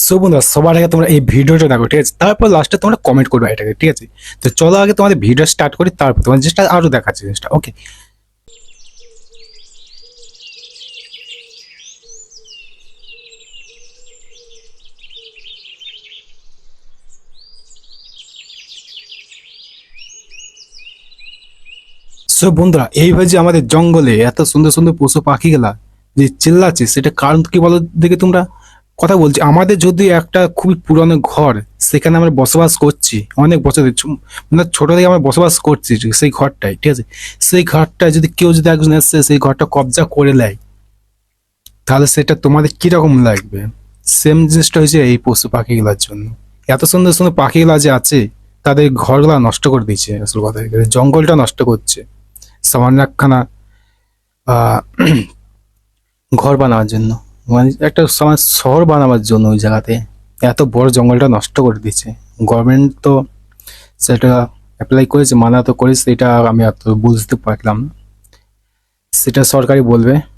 So বন্ধুরা, সবার আগে তোমরা এই ভিডিওটা দেখো, ঠিক আছে? তারপর লাস্টে তোমরা কমেন্ট করবে এটাকে, ঠিক আছে? তো চলো আগে তোমাদের ভিডিও স্টার্ট করি, তারপর তোমার জিনিসটা আরো দেখাচ্ছি জিনিসটা। ওকে, সো বন্ধুরা, এইভাবে যে আমাদের জঙ্গলে এত সুন্দর সুন্দর পশু পাখিগুলা যে চিল্লাচ্ছে, সেটা কারণ কি বলো দেখে তোমরা? কথা বলছি, আমাদের যদি একটা খুবই পুরনো ঘর, সেখানে আমরা বসবাস করছি অনেক বছর ধরে, মানে ছোট থেকে আমরা বসবাস করছি সেই ঘরটায়, ঠিক আছে? সেই ঘরটায় যদি কেউ যদি একজন এসে সেই ঘরটা কবজা করে নেয়, তাহলে সেটা তোমাদের কিরকম লাগবে? সেম জিনিসটা হয়েছে এই পশু পাখিগুলোর জন্য। এত সুন্দর সুন্দর পাখিগুলা যে আছে, তাদের ঘরগুলা নষ্ট করে দিচ্ছে। আসল কথা, জঙ্গলটা নষ্ট করছে সামান্য একখানা আহ, ঘর বানাবার জন্য, মানে একটা সমাজ শহর বানাবার জন্য ওই জায়গাতে এত বড় জঙ্গলটা নষ্ট করে দিচ্ছে। গভর্নমেন্ট তো সেটা অ্যাপ্লাই করেছে, মানা তো করেছে, এটা আমি এত বুঝতে পারলাম না। সেটা সরকারই বলবে।